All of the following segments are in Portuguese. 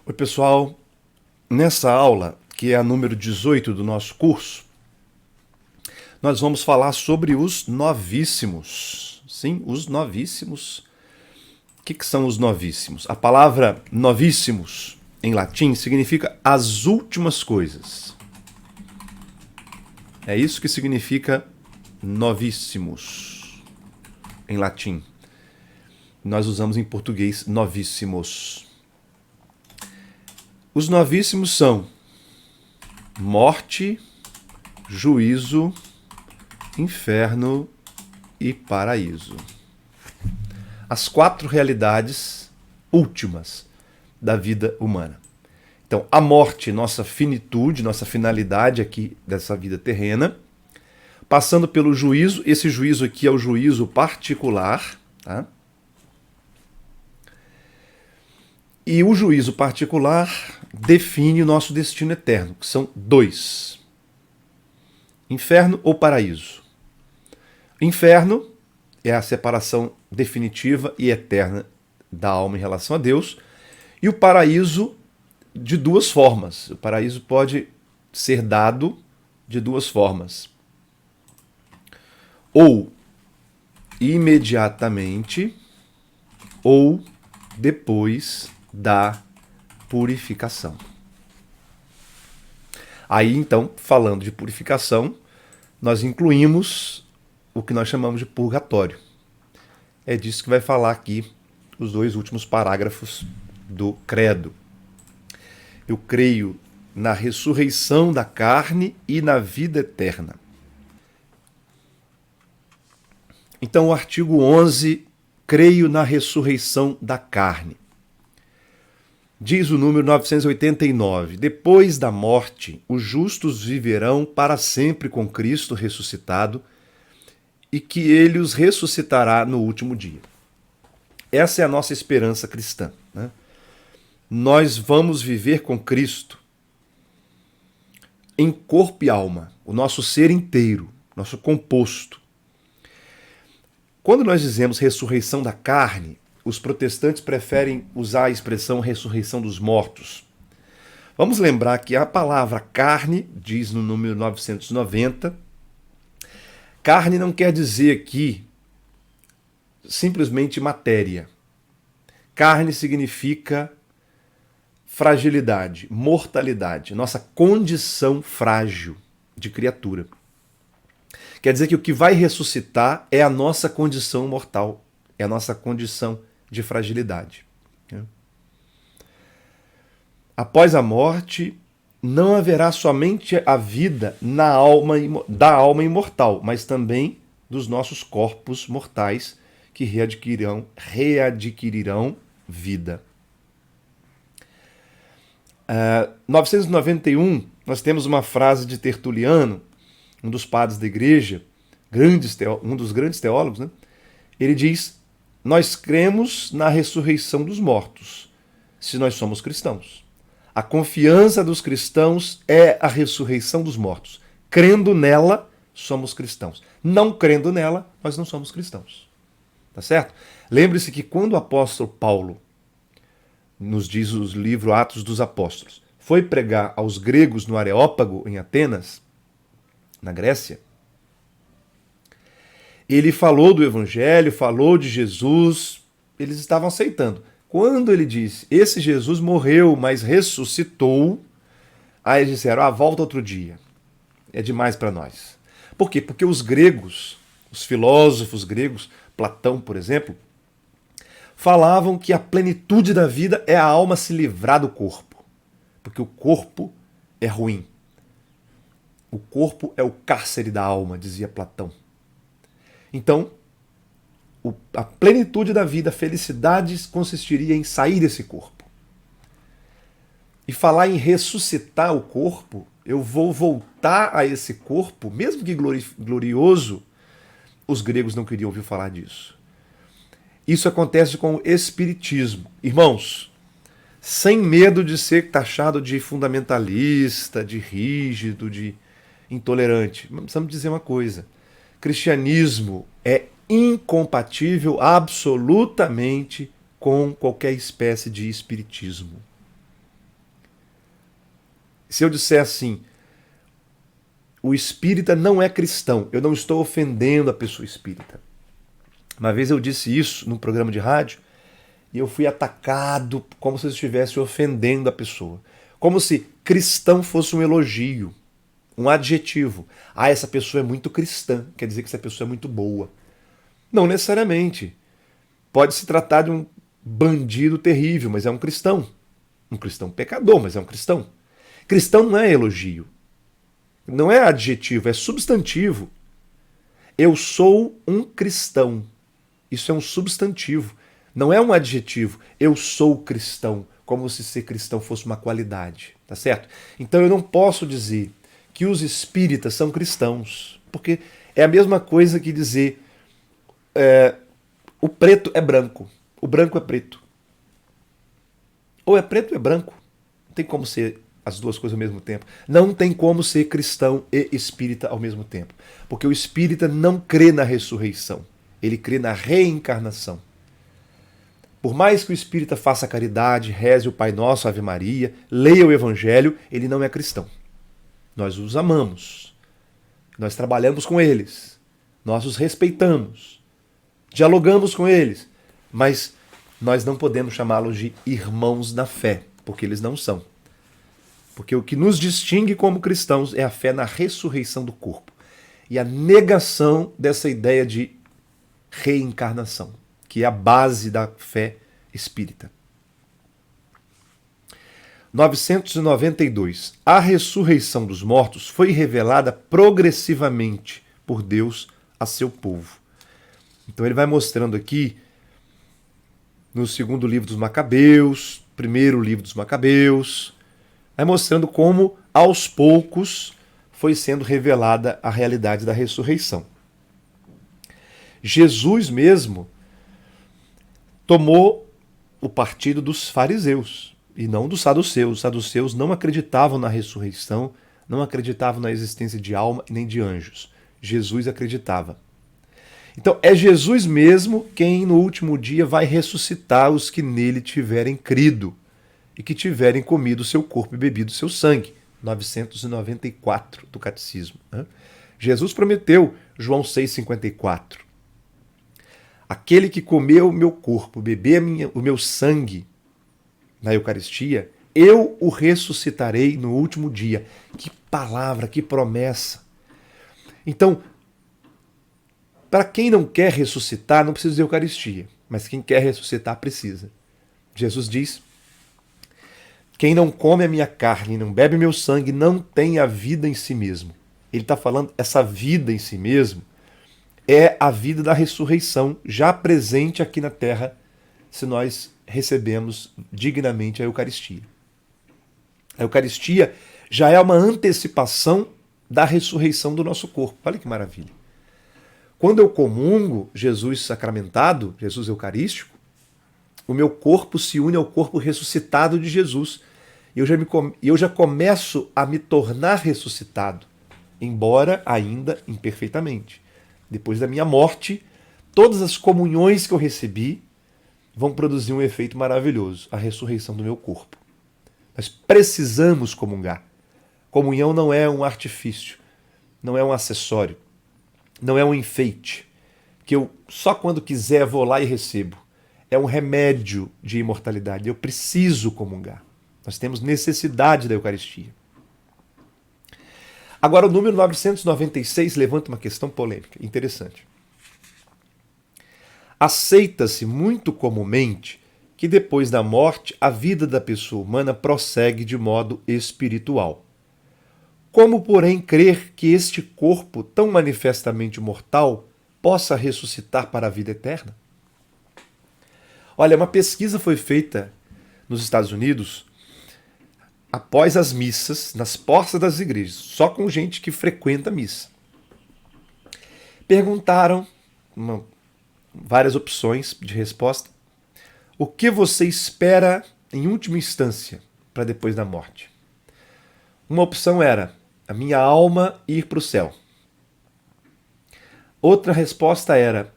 Oi, pessoal. Nessa aula, que é a número 18 do nosso curso, nós vamos falar sobre os novíssimos. Sim, os novíssimos. O que são os novíssimos? A palavra novíssimos, em latim, significa as últimas coisas. É isso que significa novíssimos, em latim. Nós usamos em português novíssimos. Os novíssimos são morte, juízo, inferno e paraíso. As 4 realidades últimas da vida humana. Então, a morte, nossa finitude, nossa finalidade aqui dessa vida terrena. Passando pelo juízo, esse juízo aqui é o juízo particular, tá? E o juízo particular define o nosso destino eterno, que são 2. Inferno ou paraíso. Inferno é a separação definitiva e eterna da alma em relação a Deus. E o paraíso de 2 formas. O paraíso pode ser dado de 2 formas. Ou imediatamente, ou depois da purificação. Aí, então, falando de purificação, nós incluímos o que nós chamamos de purgatório. É disso que vai falar aqui os 2 últimos parágrafos do credo. Eu creio na ressurreição da carne e na vida eterna. Então, o artigo 11, creio na ressurreição da carne. Diz o número 989, depois da morte, os justos viverão para sempre com Cristo ressuscitado e que ele os ressuscitará no último dia. Essa é a nossa esperança cristã, né? Nós vamos viver com Cristo em corpo e alma, o nosso ser inteiro, nosso composto. Quando nós dizemos ressurreição da carne, os protestantes preferem usar a expressão ressurreição dos mortos. Vamos lembrar que a palavra carne, diz no número 990, carne não quer dizer aqui simplesmente matéria. Carne significa fragilidade, mortalidade, nossa condição frágil de criatura. Quer dizer que o que vai ressuscitar é a nossa condição mortal, é a nossa condição de fragilidade. Após a morte, não haverá somente a vida da alma imortal, mas também dos nossos corpos mortais que readquirirão vida. 991, nós temos uma frase de Tertuliano, um dos padres da igreja, um dos grandes teólogos, né? Ele diz: nós cremos na ressurreição dos mortos, se nós somos cristãos. A confiança dos cristãos é a ressurreição dos mortos. Crendo nela, somos cristãos. Não crendo nela, nós não somos cristãos. Tá certo? Lembre-se que quando o apóstolo Paulo, nos diz o livro Atos dos Apóstolos, foi pregar aos gregos no Areópago, em Atenas, na Grécia, ele falou do Evangelho, falou de Jesus, eles estavam aceitando. Quando ele disse, esse Jesus morreu, mas ressuscitou, aí eles disseram, volta outro dia. É demais para nós. Por quê? Porque os gregos, os filósofos gregos, Platão, por exemplo, falavam que a plenitude da vida é a alma se livrar do corpo. Porque o corpo é ruim. O corpo é o cárcere da alma, dizia Platão. Então, a plenitude da vida, a felicidade consistiria em sair desse corpo. E falar em ressuscitar o corpo, eu vou voltar a esse corpo, mesmo que glorioso, os gregos não queriam ouvir falar disso. Isso acontece com o espiritismo. Irmãos, sem medo de ser taxado de fundamentalista, de rígido, de intolerante, precisamos dizer uma coisa. Cristianismo é incompatível absolutamente com qualquer espécie de espiritismo. Se eu disser assim, o espírita não é cristão, eu não estou ofendendo a pessoa espírita. Uma vez eu disse isso num programa de rádio e eu fui atacado como se eu estivesse ofendendo a pessoa. Como se cristão fosse um elogio, um adjetivo. Ah, essa pessoa é muito cristã, quer dizer que essa pessoa é muito boa. Não necessariamente. Pode se tratar de um bandido terrível, mas é um cristão. Um cristão pecador, mas é um cristão. Cristão não é elogio. Não é adjetivo, é substantivo. Eu sou um cristão. Isso é um substantivo. Não é um adjetivo. Eu sou cristão. Como se ser cristão fosse uma qualidade. Tá certo? Então eu não posso dizer que os espíritas são cristãos. Porque é a mesma coisa que dizer o preto é branco. O branco é preto. Ou é preto ou é branco. Não tem como ser as duas coisas ao mesmo tempo. Não tem como ser cristão e espírita ao mesmo tempo. Porque o espírita não crê na ressurreição. Ele crê na reencarnação. Por mais que o espírita faça caridade, reze o Pai Nosso, Ave Maria, leia o Evangelho, ele não é cristão. Nós os amamos. Nós trabalhamos com eles. Nós os respeitamos. Dialogamos com eles. Mas nós não podemos chamá-los de irmãos na fé, porque eles não são. Porque o que nos distingue como cristãos é a fé na ressurreição do corpo e a negação dessa ideia de reencarnação, que é a base da fé espírita. 992. A ressurreição dos mortos foi revelada progressivamente por Deus a seu povo. Então ele vai mostrando aqui, no segundo livro dos Macabeus, primeiro livro dos Macabeus, vai mostrando como, aos poucos, foi sendo revelada a realidade da ressurreição. Jesus mesmo tomou o partido dos fariseus e não dos saduceus. Os saduceus não acreditavam na ressurreição, não acreditavam na existência de alma e nem de anjos. Jesus acreditava. Então é Jesus mesmo quem no último dia vai ressuscitar os que nele tiverem crido e que tiverem comido o seu corpo e bebido o seu sangue. 994 do Catecismo. Jesus prometeu, João 6,54. Aquele que comeu o meu corpo, beber o meu sangue na Eucaristia, eu o ressuscitarei no último dia. Que palavra, que promessa. Então, para quem não quer ressuscitar, não precisa de Eucaristia. Mas quem quer ressuscitar, precisa. Jesus diz: quem não come a minha carne, não bebe meu sangue, não tem a vida em si mesmo. Ele está falando, essa vida em si mesmo é a vida da ressurreição, já presente aqui na Terra, se nós recebemos dignamente a Eucaristia. A Eucaristia já é uma antecipação da ressurreição do nosso corpo. Olha que maravilha. Quando eu comungo Jesus sacramentado, Jesus eucarístico, o meu corpo se une ao corpo ressuscitado de Jesus. E eu já começo a me tornar ressuscitado, embora ainda imperfeitamente. Depois da minha morte, todas as comunhões que eu recebi vão produzir um efeito maravilhoso, a ressurreição do meu corpo. Nós precisamos comungar. Comunhão não é um artifício, não é um acessório, não é um enfeite, que eu só quando quiser vou lá e recebo. É um remédio de imortalidade. Eu preciso comungar. Nós temos necessidade da Eucaristia. Agora, o número 996 levanta uma questão polêmica, interessante. Aceita-se muito comumente que depois da morte a vida da pessoa humana prossegue de modo espiritual. Como, porém, crer que este corpo tão manifestamente mortal possa ressuscitar para a vida eterna? Olha, uma pesquisa foi feita nos Estados Unidos após as missas, nas portas das igrejas, só com gente que frequenta a missa. Perguntaram, várias opções de resposta, o que você espera em última instância para depois da morte? Uma opção era a minha alma ir para o céu. Outra resposta era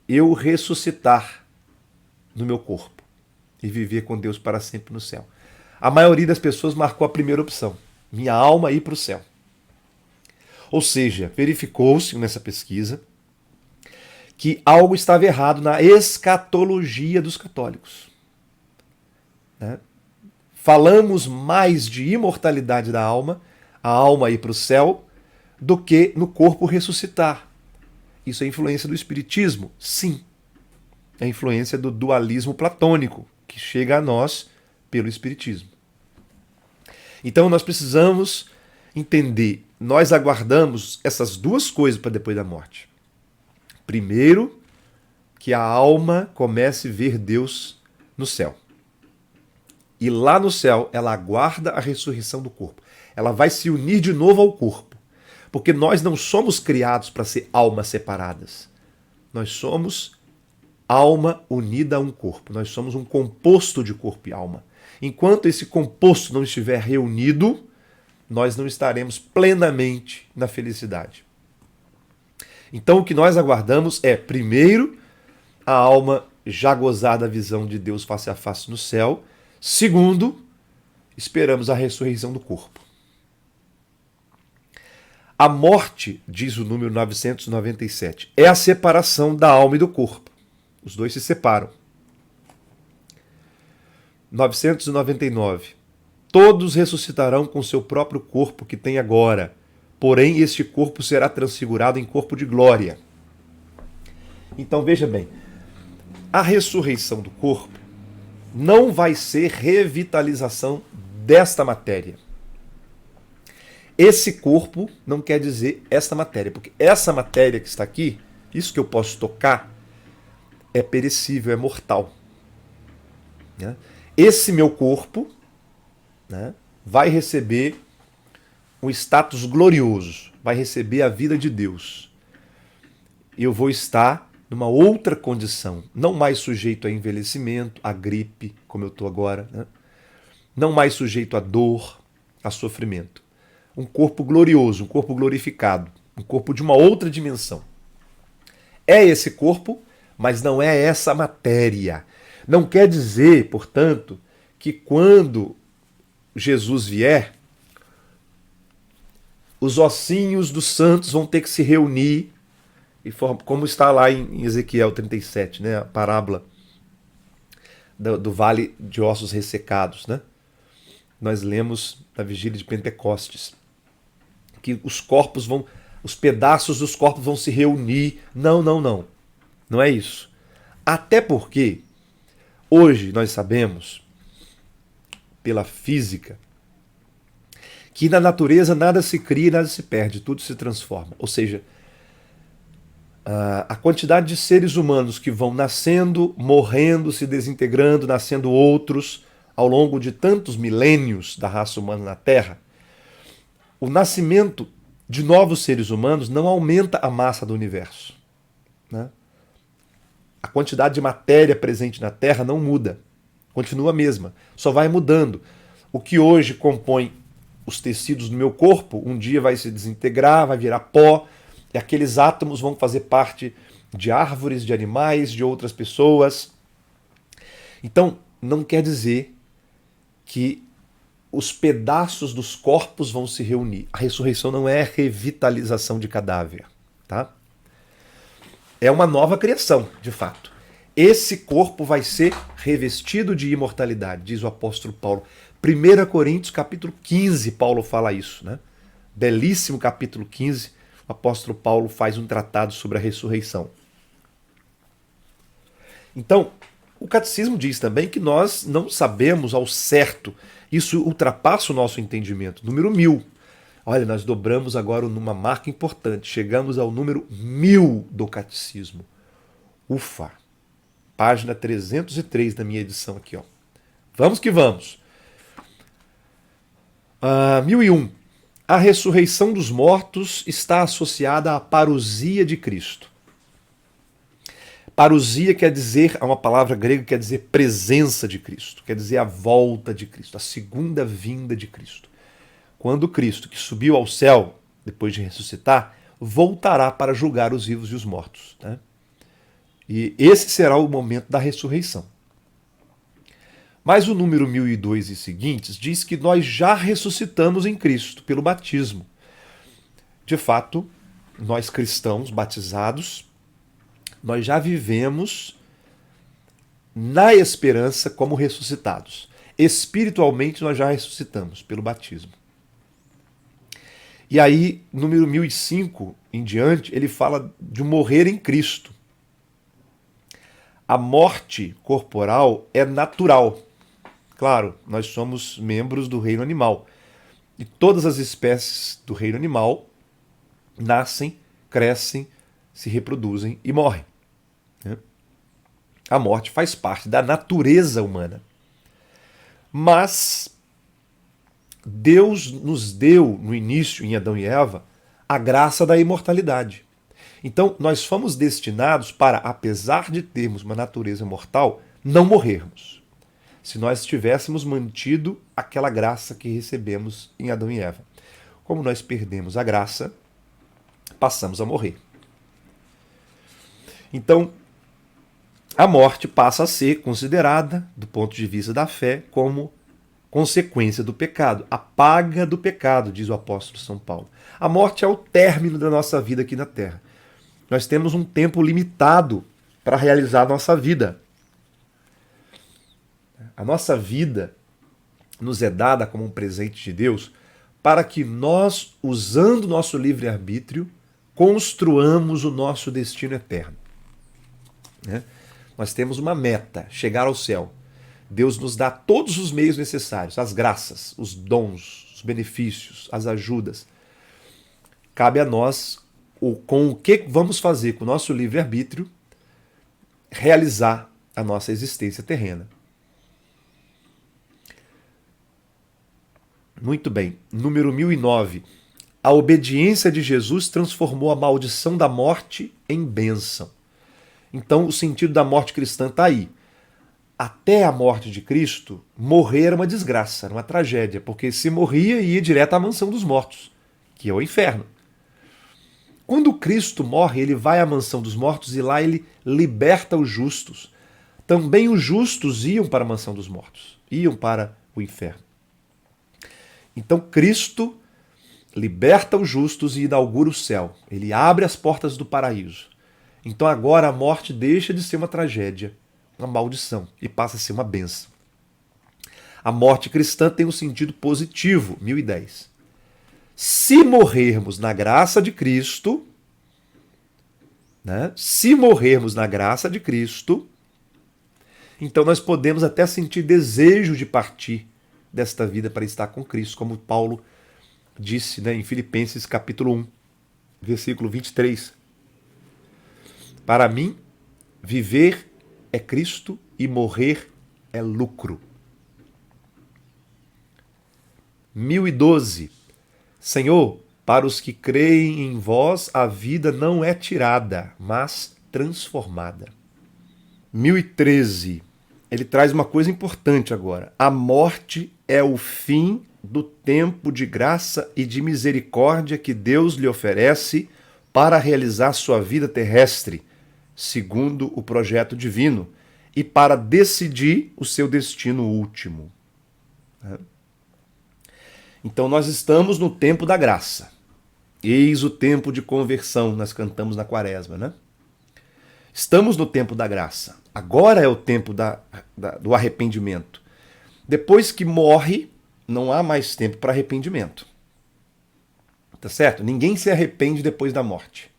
eu ressuscitar no meu corpo e viver com Deus para sempre no céu. A maioria das pessoas marcou a primeira opção. minha alma ir para o céu. Ou seja, verificou-se nessa pesquisa que algo estava errado na escatologia dos católicos. Né? Falamos mais de imortalidade da alma, a alma ir para o céu, do que no corpo ressuscitar. Isso é influência do espiritismo? Sim. É influência do dualismo platônico, que chega a nós pelo espiritismo. Então nós precisamos entender, nós aguardamos essas duas coisas para depois da morte. Primeiro, que a alma comece a ver Deus no céu. E lá no céu, ela aguarda a ressurreição do corpo. Ela vai se unir de novo ao corpo. Porque nós não somos criados para ser almas separadas. Nós somos alma unida a um corpo. Nós somos um composto de corpo e alma. Enquanto esse composto não estiver reunido, nós não estaremos plenamente na felicidade. Então o que nós aguardamos é, primeiro, a alma já gozar da visão de Deus face a face no céu. Segundo, esperamos a ressurreição do corpo. A morte, diz o número 997, é a separação da alma e do corpo. Os dois se separam. 999. Todos ressuscitarão com seu próprio corpo que tem agora, porém este corpo será transfigurado em corpo de glória. Então veja bem, a ressurreição do corpo não vai ser revitalização desta matéria. Esse corpo não quer dizer esta matéria, porque essa matéria que está aqui, isso que eu posso tocar, é perecível, é mortal. Né? Esse meu corpo, né, vai receber um status glorioso, vai receber a vida de Deus. Eu vou estar numa outra condição, não mais sujeito a envelhecimento, a gripe, como eu estou agora, né? Não mais sujeito a dor, a sofrimento. Um corpo glorioso, um corpo glorificado, um corpo de uma outra dimensão. É esse corpo, mas não é essa matéria. Não quer dizer, portanto, que quando Jesus vier, os ossinhos dos santos vão ter que se reunir, como está lá em Ezequiel 37, né? A parábola do vale de ossos ressecados, né? Nós lemos na vigília de Pentecostes que os pedaços dos corpos vão se reunir. Não, não, não. Não é isso. Até porque hoje nós sabemos, pela física, que na natureza nada se cria e nada se perde, tudo se transforma. Ou seja, a quantidade de seres humanos que vão nascendo, morrendo, se desintegrando, nascendo outros, ao longo de tantos milênios da raça humana na Terra, o nascimento de novos seres humanos não aumenta a massa do universo. Né? A quantidade de matéria presente na Terra não muda, continua a mesma, só vai mudando. O que hoje compõe os tecidos do meu corpo, um dia vai se desintegrar, vai virar pó, e aqueles átomos vão fazer parte de árvores, de animais, de outras pessoas. Então, não quer dizer que os pedaços dos corpos vão se reunir. A ressurreição não é revitalização de cadáver, tá? É uma nova criação, de fato. Esse corpo vai ser revestido de imortalidade, diz o apóstolo Paulo. 1 Coríntios, capítulo 15, Paulo fala isso, né? Belíssimo capítulo 15, o apóstolo Paulo faz um tratado sobre a ressurreição. Então, o catecismo diz também que nós não sabemos ao certo. Isso ultrapassa o nosso entendimento. Número 1000. Olha, nós dobramos agora numa marca importante. Chegamos ao número 1000 do catecismo. Ufa! Página 303 da minha edição aqui, ó. Vamos que vamos. 1001. A ressurreição dos mortos está associada à parousia de Cristo. Parousia quer dizer, é uma palavra grega que quer dizer presença de Cristo, quer dizer a volta de Cristo, a segunda vinda de Cristo. Quando Cristo, que subiu ao céu, depois de ressuscitar, voltará para julgar os vivos e os mortos. Né? E esse será o momento da ressurreição. Mas o número 1002 e seguintes diz que nós já ressuscitamos em Cristo pelo batismo. De fato, nós cristãos batizados, nós já vivemos na esperança como ressuscitados. Espiritualmente nós já ressuscitamos pelo batismo. E aí, número 1005 em diante, ele fala de morrer em Cristo. A morte corporal é natural. Claro, nós somos membros do reino animal. E todas as espécies do reino animal nascem, crescem, se reproduzem e morrem. A morte faz parte da natureza humana. Mas Deus nos deu, no início, em Adão e Eva, a graça da imortalidade. Então, nós fomos destinados para, apesar de termos uma natureza mortal, não morrermos. Se nós tivéssemos mantido aquela graça que recebemos em Adão e Eva. Como nós perdemos a graça, passamos a morrer. Então, a morte passa a ser considerada, do ponto de vista da fé, como consequência do pecado, a paga do pecado, diz o apóstolo São Paulo. A morte é o término da nossa vida aqui na Terra. Nós temos um tempo limitado para realizar a nossa vida. A nossa vida nos é dada como um presente de Deus para que nós, usando o nosso livre-arbítrio, construamos o nosso destino eterno. Nós temos uma meta, chegar ao céu. Deus nos dá todos os meios necessários, as graças, os dons, os benefícios, as ajudas. Cabe a nós, com o que vamos fazer com o nosso livre-arbítrio, realizar a nossa existência terrena. Muito bem. Número 1009. A obediência de Jesus transformou a maldição da morte em bênção. Então, o sentido da morte cristã está aí. Até a morte de Cristo, morrer era uma desgraça, era uma tragédia, porque se morria ia direto à mansão dos mortos, que é o inferno. Quando Cristo morre, ele vai à mansão dos mortos e lá ele liberta os justos. Também os justos iam para a mansão dos mortos, iam para o inferno. Então Cristo liberta os justos e inaugura o céu. Ele abre as portas do paraíso. Então agora a morte deixa de ser uma tragédia, uma maldição, e passa a ser uma bênção. A morte cristã tem um sentido positivo, 1010. Se morrermos na graça de Cristo, se morrermos na graça de Cristo, então nós podemos até sentir desejo de partir desta vida para estar com Cristo, como Paulo disse em Filipenses capítulo 1, versículo 23. Para mim, viver é Cristo e morrer é lucro. 1012. Senhor, para os que creem em vós, a vida não é tirada, mas transformada. 1013. Ele traz uma coisa importante agora. A morte é o fim do tempo de graça e de misericórdia que Deus lhe oferece para realizar sua vida terrestre, segundo o projeto divino, e para decidir o seu destino último. Então nós estamos no tempo da graça. Eis o tempo de conversão, nós cantamos na Quaresma, né? Estamos no tempo da graça. Agora é o tempo do arrependimento. Depois que morre, não há mais tempo para arrependimento. Tá certo? Ninguém se arrepende depois da morte.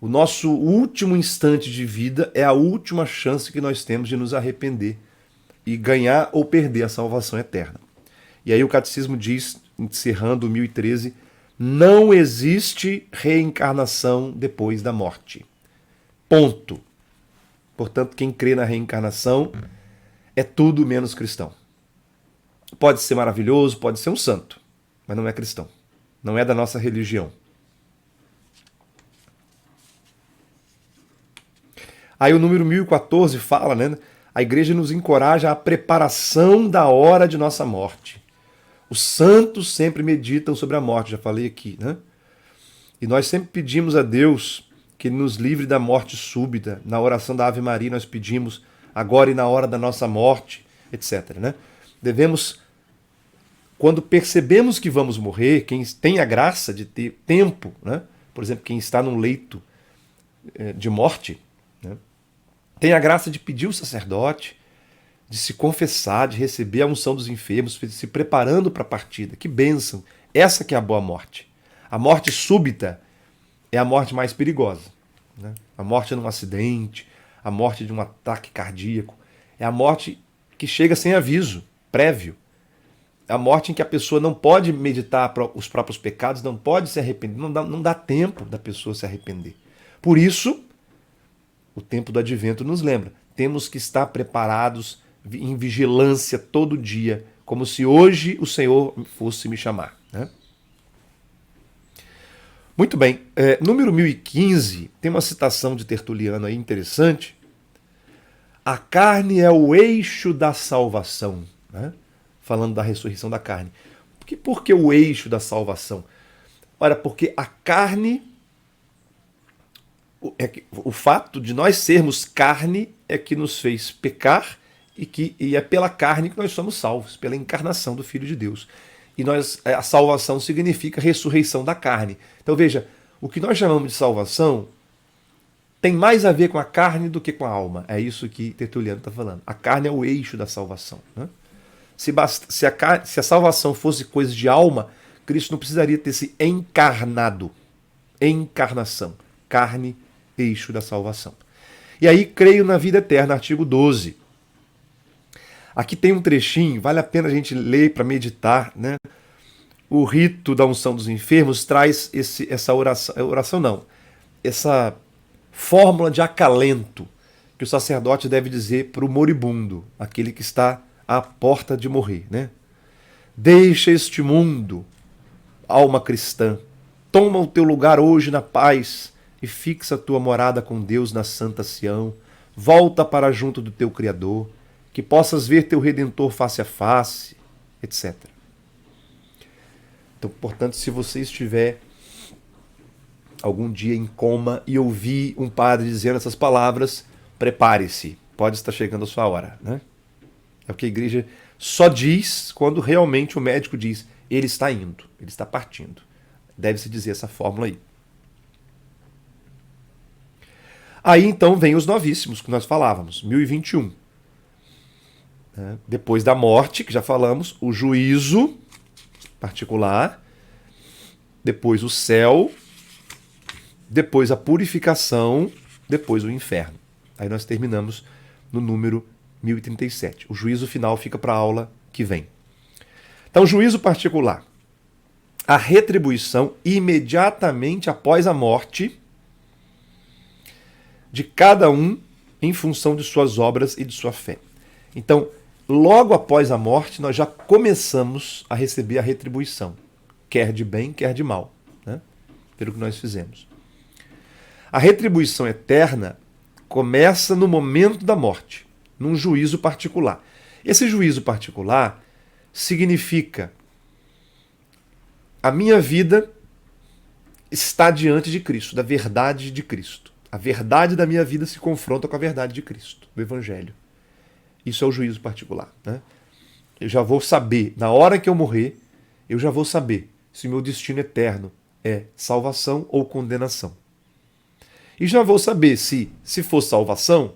O nosso último instante de vida é a última chance que nós temos de nos arrepender e ganhar ou perder a salvação eterna. E aí o Catecismo diz, encerrando o 1013, não existe reencarnação depois da morte. Ponto. Portanto, quem crê na reencarnação é tudo menos cristão. Pode ser maravilhoso, pode ser um santo, mas não é cristão. Não é da nossa religião. Aí o número 1014 fala, né? A igreja nos encoraja à preparação da hora de nossa morte. Os santos sempre meditam sobre a morte, já falei aqui, né? E nós sempre pedimos a Deus que Ele nos livre da morte súbita. Na oração da Ave Maria nós pedimos, agora e na hora da nossa morte, etc. Né? Devemos, quando percebemos que vamos morrer, quem tem a graça de ter tempo, né? Por exemplo, quem está num leito de morte, né? Tem a graça de pedir o sacerdote, de se confessar, de receber a unção dos enfermos, se preparando para a partida. Que bênção! Essa que é a boa morte. A morte súbita é a morte mais perigosa. Né? A morte num acidente, a morte de um ataque cardíaco. É a morte que chega sem aviso prévio. É a morte em que a pessoa não pode meditar os próprios pecados, não pode se arrepender, não dá tempo da pessoa se arrepender. Por isso, o tempo do advento nos lembra. Temos que estar preparados em vigilância todo dia, como se hoje o Senhor fosse me chamar. Né? Muito bem, número 1015, tem uma citação de Tertuliano aí interessante. A carne é o eixo da salvação, né? Falando da ressurreição da carne. Por que o eixo da salvação? Ora, porque a carne, o fato de nós sermos carne é que nos fez pecar e é pela carne que nós somos salvos, pela encarnação do Filho de Deus. E a salvação significa ressurreição da carne. Então veja, o que nós chamamos de salvação tem mais a ver com a carne do que com a alma. É isso que Tertuliano está falando. A carne é o eixo da salvação. Né? Se a salvação fosse coisa de alma, Cristo não precisaria ter se encarnado. Encarnação. Carne, eixo da salvação. E aí, creio na vida eterna, artigo 12. Aqui tem um trechinho, vale a pena a gente ler para meditar, né? O rito da unção dos enfermos traz essa essa fórmula de acalento que o sacerdote deve dizer para o moribundo, aquele que está à porta de morrer, né? Deixa este mundo, alma cristã, toma o teu lugar hoje na paz e fixa a tua morada com Deus na santa Sião, volta para junto do teu Criador, que possas ver teu Redentor face a face, etc. Então, portanto, se você estiver algum dia em coma e ouvir um padre dizendo essas palavras, prepare-se, pode estar chegando a sua hora. Né? É o que a igreja só diz quando realmente o médico diz, ele está indo, ele está partindo. Deve-se dizer essa fórmula aí. Aí então vem os novíssimos que nós falávamos, 1021. Depois da morte, que já falamos, o juízo particular, depois o céu, depois a purificação, depois o inferno. Aí nós terminamos no número 1037. O juízo final fica para a aula que vem. Então, juízo particular. A retribuição imediatamente após a morte de cada um em função de suas obras e de sua fé. Então, logo após a morte, nós já começamos a receber a retribuição, quer de bem, quer de mal, né? Pelo que nós fizemos. A retribuição eterna começa no momento da morte, num juízo particular. Esse juízo particular significa a minha vida está diante de Cristo, da verdade de Cristo. A verdade da minha vida se confronta com a verdade de Cristo, do Evangelho. Isso é o juízo particular. Né? Eu já vou saber, na hora que eu morrer, eu já vou saber se o meu destino eterno é salvação ou condenação. E já vou saber se for salvação,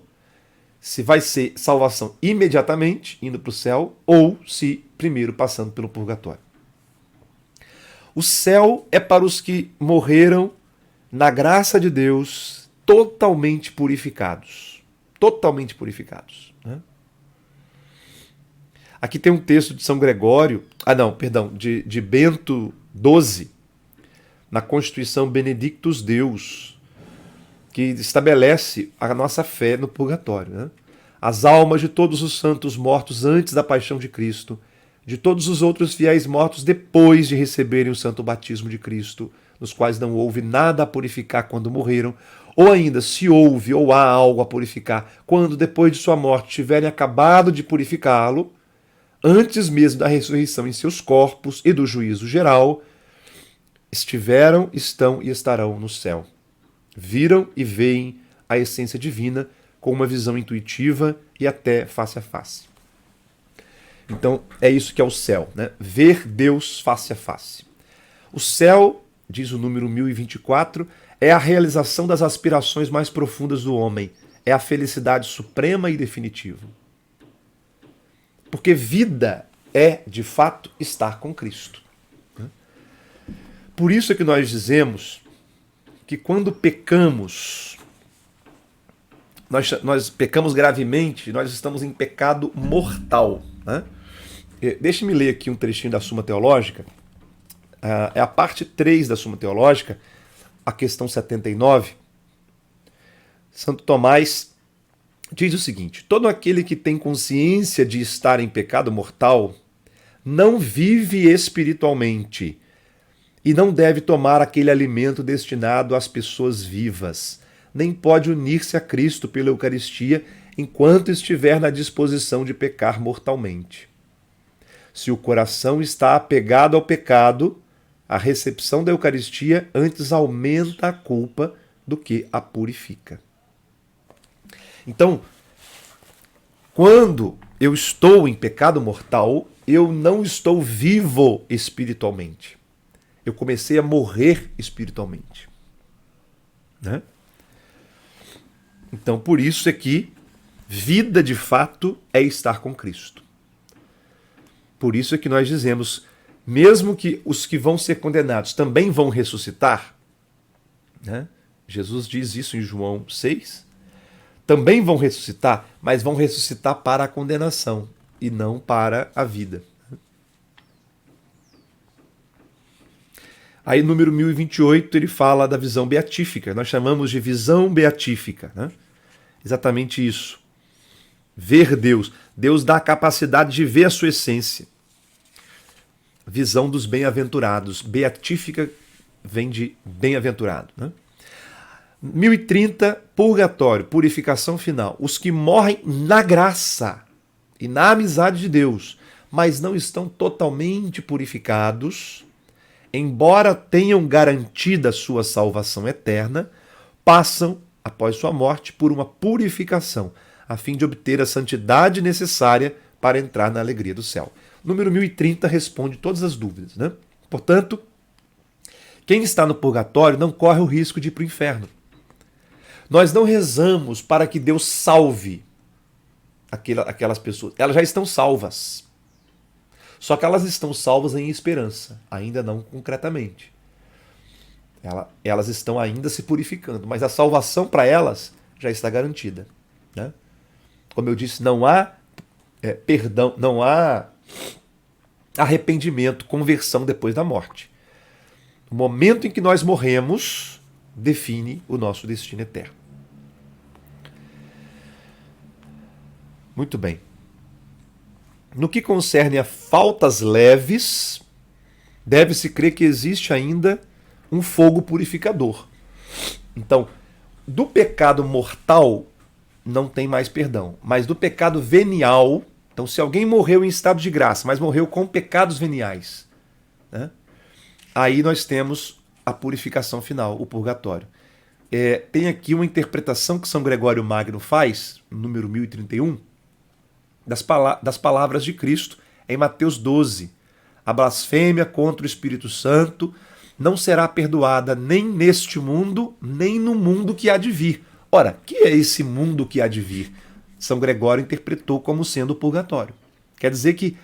se vai ser salvação imediatamente, indo para o céu, ou se primeiro passando pelo purgatório. O céu é para os que morreram na graça de Deus, totalmente purificados. Totalmente purificados. Né? Aqui tem um texto de São Gregório, de Bento XII, na Constituição Benedictus Deus, que estabelece a nossa fé no purgatório. Né? As almas de todos os santos mortos antes da paixão de Cristo, de todos os outros fiéis mortos depois de receberem o santo batismo de Cristo, nos quais não houve nada a purificar quando morreram, ou ainda, se houve ou há algo a purificar, quando depois de sua morte tiverem acabado de purificá-lo, antes mesmo da ressurreição em seus corpos e do juízo geral, estiveram, estão e estarão no céu. Viram e veem a essência divina com uma visão intuitiva e até face a face. Então é isso que é o céu, né? Ver Deus face a face. O céu, diz o número 1024, é a realização das aspirações mais profundas do homem. É a felicidade suprema e definitiva. Porque vida é, de fato, estar com Cristo. Por isso é que nós dizemos que quando pecamos, nós pecamos gravemente, nós estamos em pecado mortal. Né? Deixe-me ler aqui um trechinho da Suma Teológica. É a parte 3 da Suma Teológica, a questão 79. Santo Tomás diz o seguinte: todo aquele que tem consciência de estar em pecado mortal não vive espiritualmente e não deve tomar aquele alimento destinado às pessoas vivas, nem pode unir-se a Cristo pela Eucaristia enquanto estiver na disposição de pecar mortalmente. Se o coração está apegado ao pecado, a recepção da Eucaristia antes aumenta a culpa do que a purifica. Então, quando eu estou em pecado mortal, eu não estou vivo espiritualmente. Eu comecei a morrer espiritualmente. Né? Então, por isso é que vida de fato é estar com Cristo. Por isso é que nós dizemos, mesmo que os que vão ser condenados também vão ressuscitar, né? Jesus diz isso em João 6, também vão ressuscitar, mas vão ressuscitar para a condenação e não para a vida. Aí, número 1028, ele fala da visão beatífica. Nós chamamos de visão beatífica. Né? Exatamente isso. Ver Deus. Deus dá a capacidade de ver a sua essência. Visão dos bem-aventurados. Beatífica vem de bem-aventurado. Né? 1030, purgatório, purificação final. Os que morrem na graça e na amizade de Deus, mas não estão totalmente purificados, embora tenham garantida sua salvação eterna, passam, após sua morte, por uma purificação, a fim de obter a santidade necessária para entrar na alegria do céu. Número 1030 responde todas as dúvidas. Né? Portanto, quem está no purgatório não corre o risco de ir para o inferno. Nós não rezamos para que Deus salve aquelas pessoas. Elas já estão salvas. Só que elas estão salvas em esperança, ainda não concretamente. Elas estão ainda se purificando, mas a salvação para elas já está garantida. Né? Como eu disse, não há perdão, não há arrependimento, conversão depois da morte. O momento em que nós morremos define o nosso destino eterno. Muito bem. No que concerne a faltas leves, deve-se crer que existe ainda um fogo purificador. Então, do pecado mortal não tem mais perdão, mas do pecado venial, então se alguém morreu em estado de graça, mas morreu com pecados veniais, né? Aí nós temos a purificação final, o purgatório. Tem aqui uma interpretação que São Gregório Magno faz, número 1031, das palavras de Cristo em Mateus 12. A blasfêmia contra o Espírito Santo não será perdoada nem neste mundo, nem no mundo que há de vir. Ora, que é esse mundo que há de vir? São Gregório interpretou como sendo o purgatório. Quer dizer que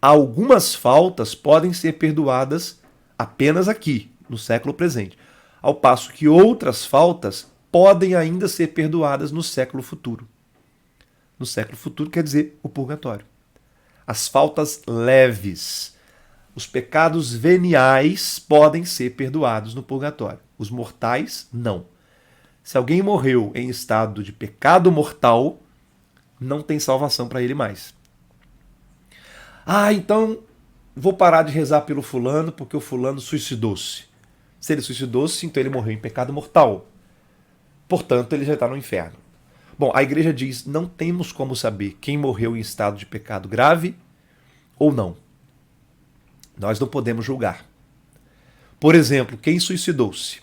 algumas faltas podem ser perdoadas apenas aqui, no século presente, ao passo que outras faltas podem ainda ser perdoadas no século futuro. No século futuro quer dizer o purgatório. As faltas leves, os pecados veniais podem ser perdoados no purgatório. Os mortais, não. Se alguém morreu em estado de pecado mortal, não tem salvação para ele mais. Então vou parar de rezar pelo fulano porque o fulano suicidou-se. Se ele suicidou-se, então ele morreu em pecado mortal. Portanto, ele já está no inferno. Bom, a igreja diz, não temos como saber quem morreu em estado de pecado grave ou não. Nós não podemos julgar. Por exemplo, quem suicidou-se?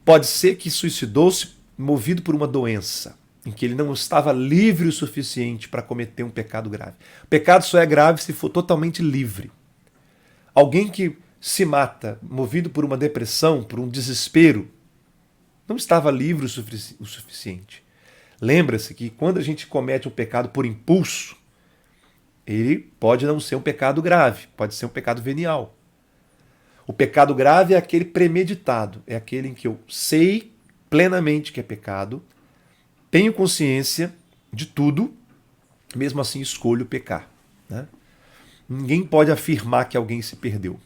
Pode ser que suicidou-se movido por uma doença. em que ele não estava livre o suficiente para cometer um pecado grave. O pecado só é grave se for totalmente livre. Alguém que se mata movido por uma depressão, por um desespero, não estava livre o suficiente. Lembra-se que quando a gente comete um pecado por impulso, ele pode não ser um pecado grave, pode ser um pecado venial. O pecado grave é aquele premeditado, é aquele em que eu sei plenamente que é pecado, tenho consciência de tudo, mesmo assim escolho pecar, né? Ninguém pode afirmar que alguém se perdeu.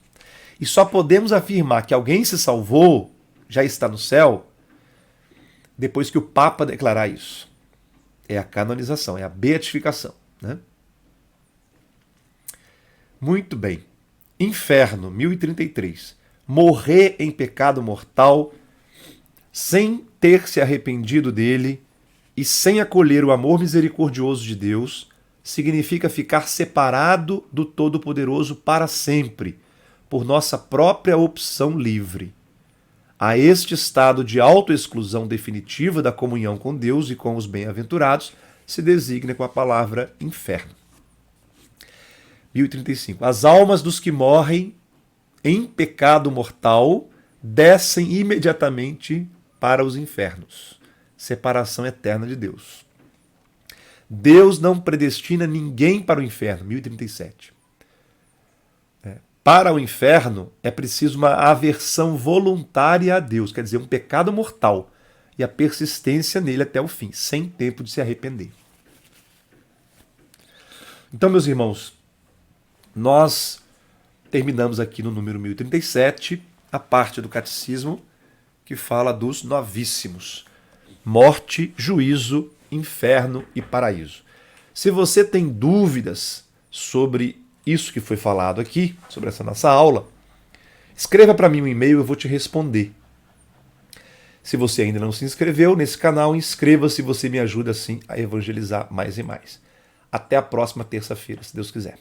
E só podemos afirmar que alguém se salvou, já está no céu, depois que o Papa declarar isso. É a canonização, é a beatificação, né? Muito bem. Inferno, 1033. Morrer em pecado mortal sem ter se arrependido dele e sem acolher o amor misericordioso de Deus significa ficar separado do Todo-Poderoso para sempre, por nossa própria opção livre. A este estado de autoexclusão definitiva da comunhão com Deus e com os bem-aventurados se designa com a palavra inferno. 1035. As almas dos que morrem em pecado mortal descem imediatamente para os infernos. Separação eterna de Deus. Deus não predestina ninguém para o inferno. 1037. Para o inferno é preciso uma aversão voluntária a Deus, quer dizer, um pecado mortal, e a persistência nele até o fim, sem tempo de se arrepender. Então, meus irmãos, nós terminamos aqui no número 1037 a parte do catecismo que fala dos novíssimos. Morte, juízo, inferno e paraíso. Se você tem dúvidas sobre isso que foi falado aqui, sobre essa nossa aula, escreva para mim um e-mail, eu vou te responder. Se você ainda não se inscreveu nesse canal, inscreva-se, você me ajuda assim a evangelizar mais e mais. Até a próxima terça-feira, se Deus quiser.